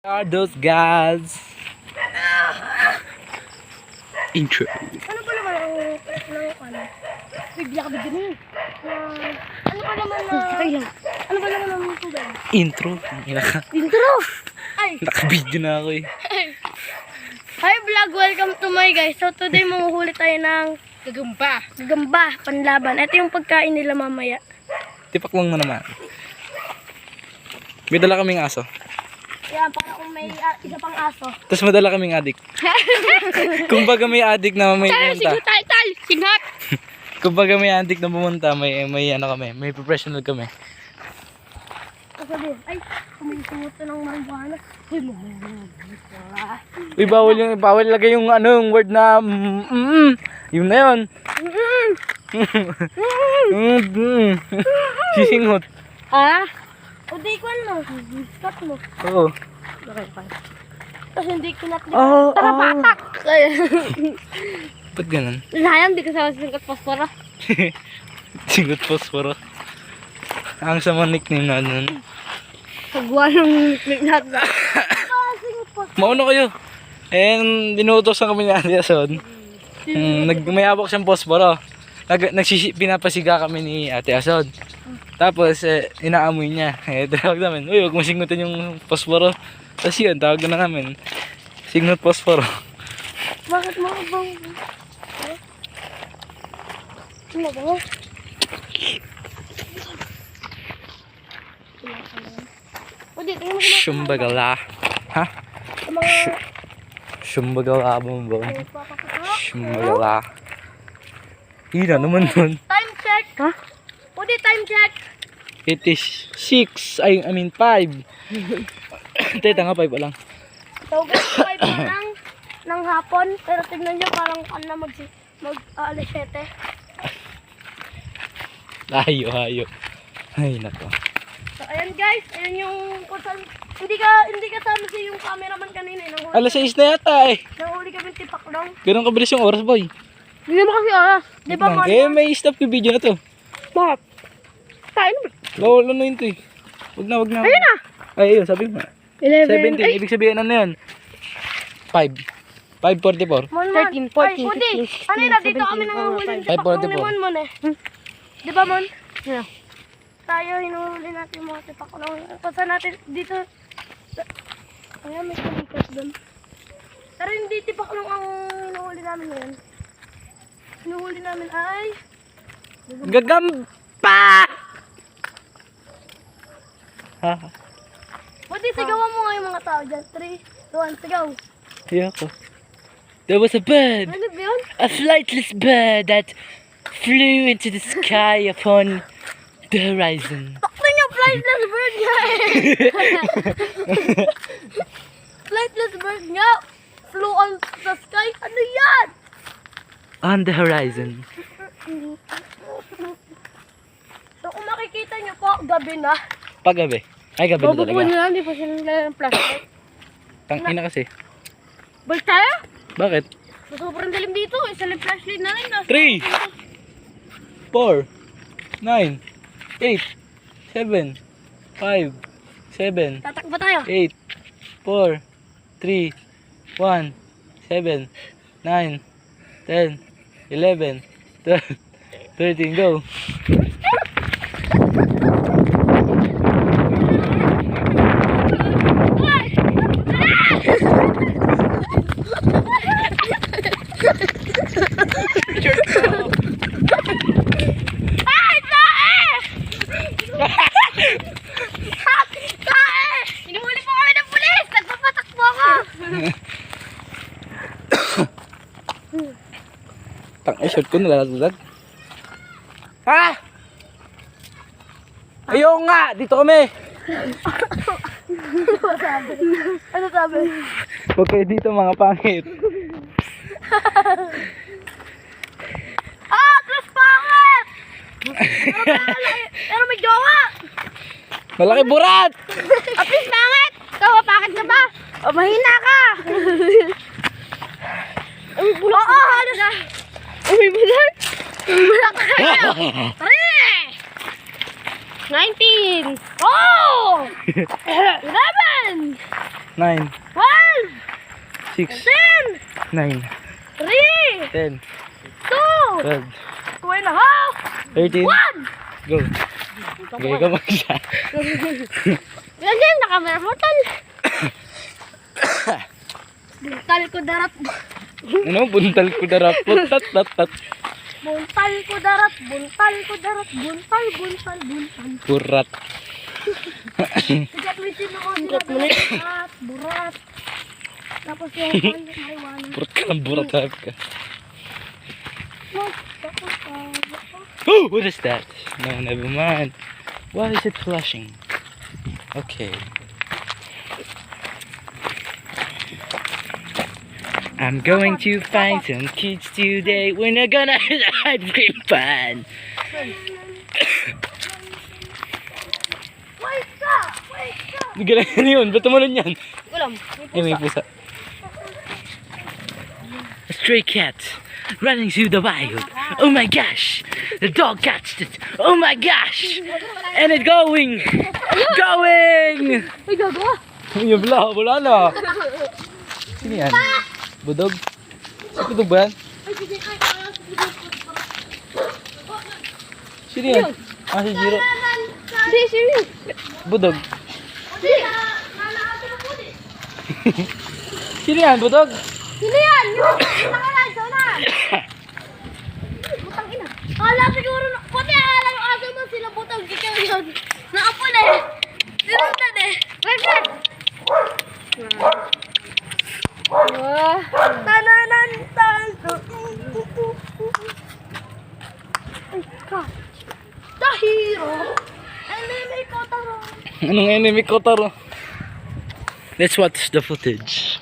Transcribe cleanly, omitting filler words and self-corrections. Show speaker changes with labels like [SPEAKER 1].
[SPEAKER 1] Are those guys? Intro.
[SPEAKER 2] Ano ba naman ang ano? Bigla ka bigyan mo. Ano ba naman ano ba naman ang tubig?
[SPEAKER 1] Intro.
[SPEAKER 2] Intro! Ay!
[SPEAKER 1] Naka-video na ako eh.
[SPEAKER 2] Hi vlog! Welcome to my guys. So today mahuhuli tayo ng gagamba. Gagamba, panlaban. Ito yung pagkain nila mamaya.
[SPEAKER 1] Tipaklong mo naman. May dala kaming aso.
[SPEAKER 2] Yan, para kung may isa pang aso.
[SPEAKER 1] Tapos madala kaming adik. Kumbaga may adik na may pumunta.
[SPEAKER 2] Signat!
[SPEAKER 1] Kumbaga may adik na pumunta, may ano kami, may professional kami.
[SPEAKER 2] Kasi ay, kumisunguto ng marijuana.
[SPEAKER 1] Uy, bawal lagay yung ano, yung word na yun na yun. Sisinghot.
[SPEAKER 2] Ah? O di ko ano, cut mo.
[SPEAKER 1] Oo.
[SPEAKER 2] Okay, fine. Tapos hindi kinatli.
[SPEAKER 1] Oh,
[SPEAKER 2] Tara, patak!
[SPEAKER 1] Ba't ganun?
[SPEAKER 2] Sayang, di kasama singkat pospora.
[SPEAKER 1] Singot posporo. Ang sama nickname na nun.
[SPEAKER 2] Pagwa ng nickname natin. Singkat pospora.
[SPEAKER 1] Mauna kayo. Dinuutosan kami ni Ate Ason. May hawak siyang posporo. Pinapasiga kami ni Ate Ason. Tapos, inaamoy niya. Tawag namin, uy, huwag mo singutin yung posporo. Tapos yun, tawag na namin. Singot posporo.
[SPEAKER 2] Bakit mo bang... Ano ba mo? O di, tingnan mo kung
[SPEAKER 1] Shumbagala. Ha?
[SPEAKER 2] mga...
[SPEAKER 1] Shumbagala bombong.
[SPEAKER 2] Papakita.
[SPEAKER 1] Shumbagala. Hina naman nun.
[SPEAKER 2] Time check! Ha? O di, time check!
[SPEAKER 1] It is 6. I mean 5. Teta nga 5 pa lang.
[SPEAKER 2] So guys, 5 na lang ng hapon. Pero tignan nyo, parang na alas 7.
[SPEAKER 1] Hayo. Ay, nako.
[SPEAKER 2] So ayan guys, ayan yung kung saan, hindi kasama si yung cameraman kanina.
[SPEAKER 1] Alas 6 na yata eh.
[SPEAKER 2] Nahuli kami tipak lang.
[SPEAKER 1] Ganun kabilis yung oras, boy.
[SPEAKER 2] Hindi mo kasi oras. Di ba man?
[SPEAKER 1] Kaya may stop yung video na to.
[SPEAKER 2] Bakit? Tayo na.
[SPEAKER 1] Bawal na yun to eh. Wag na.
[SPEAKER 2] Ayun na.
[SPEAKER 1] Ay, ayun, sabi mo.
[SPEAKER 2] 11.
[SPEAKER 1] 17, ibig sabihin ano yun? 5. 5:44.
[SPEAKER 2] 13, 14, 15, 16, ano yun, dito kami nanguhuli ng tipak lang ni Mon eh. Di ba Mon? Yeah. Tayo, hinuhuli natin yung mga tipak lang. Kung saan natin dito. Ayan, may kalikas doon. Pero hindi tipak lang ang hinuhuli namin ngayon. Hinuhuli namin ay...
[SPEAKER 1] Gagamba! Ha?
[SPEAKER 2] Buti, sigawan mo nga yung mga tao dyan. 3, 2, 1, sigaw.
[SPEAKER 1] Ayoko. There was a bird.
[SPEAKER 2] Ano ba yun?
[SPEAKER 1] A flightless bird that flew into the sky upon the horizon.
[SPEAKER 2] Takto niyo, flightless bird nga eh. Flightless bird nga. Flew on the sky. Ano yan?
[SPEAKER 1] On the horizon.
[SPEAKER 2] So kung makikita niyo po, gabi na.
[SPEAKER 1] Paggabi. Ay, gabi na talaga.
[SPEAKER 2] nila, hindi pa sila nila ng plastic.
[SPEAKER 1] Tangina kasi.
[SPEAKER 2] Balik tayo?
[SPEAKER 1] Bakit?
[SPEAKER 2] Sobrang dalim dito. Isa lang flashlight na rin.
[SPEAKER 1] 3, 4, 9, 8, 7, 5, 7,
[SPEAKER 2] Tatakbo tayo.
[SPEAKER 1] 8, 4, 3, 1, 7, 9, 10, 11, 12, 13, go!
[SPEAKER 2] Ay! Tae! Tae! Inuhuli po kami ng pulis! Nagpapatakbo ako!
[SPEAKER 1] Short ko nalalalag. Ha? Ayaw nga! Dito kami!
[SPEAKER 2] Ano sabi?
[SPEAKER 1] Huwag kayo dito mga pangit.
[SPEAKER 2] Atlas pangit! Pero may jowa!
[SPEAKER 1] Malaki burat!
[SPEAKER 2] Atlas pangit! Ikaw, bakit ka ba? O, mahina ka! Oo, halos na! May bulat! May bulat ka kayo! 3! 19! Oh! 11!
[SPEAKER 1] 9,
[SPEAKER 2] 12,
[SPEAKER 1] 6,
[SPEAKER 2] 10,
[SPEAKER 1] 9,
[SPEAKER 2] 3,
[SPEAKER 1] 10,
[SPEAKER 2] 2,
[SPEAKER 1] 12,
[SPEAKER 2] 2 and a half,
[SPEAKER 1] 13,
[SPEAKER 2] 1.
[SPEAKER 1] go. Okay, ka mag-isa.
[SPEAKER 2] Ganyan, nakamera mo, tal. Buntal ko darat.
[SPEAKER 1] Ano? Buntal ko darap. Tat, tat, tat.
[SPEAKER 2] Buntal ko darat. Buntal ko darat. Buntal, buntal, buntal.
[SPEAKER 1] Burat.
[SPEAKER 2] Sigat mo yung sino ko sila. Burat, burat. Tapos yung marijuana.
[SPEAKER 1] Burat ka lang, burat harap ka.
[SPEAKER 2] Tapos,
[SPEAKER 1] Oh, what is that? No, never mind. Why is it flashing? Okay. I'm going to find some kids today. We're not gonna have fun.
[SPEAKER 2] wait ka! Wait ka!
[SPEAKER 1] Galing yun. Ba't tumalon yan?
[SPEAKER 2] Ulam.
[SPEAKER 1] Eh, may pusa. A stray cat running through the wild. Oh my gosh! The dog catched it. Oh my gosh! And it's going! Going!
[SPEAKER 2] Ay, gago!
[SPEAKER 1] Yung wala na. Sino yan? Budog? Si Budog ba yan? Sino yan? Ah, si Jiro.
[SPEAKER 2] Hindi, sino?
[SPEAKER 1] Budog.
[SPEAKER 2] Hindi. Nanakasya na po din.
[SPEAKER 1] Sino yan? Budog?
[SPEAKER 2] Sino yan? Yung nakalay, sonan. Butang ina. Kala siguro, pati akala yung aso mo sila butang. Ikaw yun. Naapon eh. Sinundan eh. Wait. Tananan tanto. Ay, ka. The hero. Enemy ko taro.
[SPEAKER 1] Anong enemy ko, Taro? Let's watch the footage.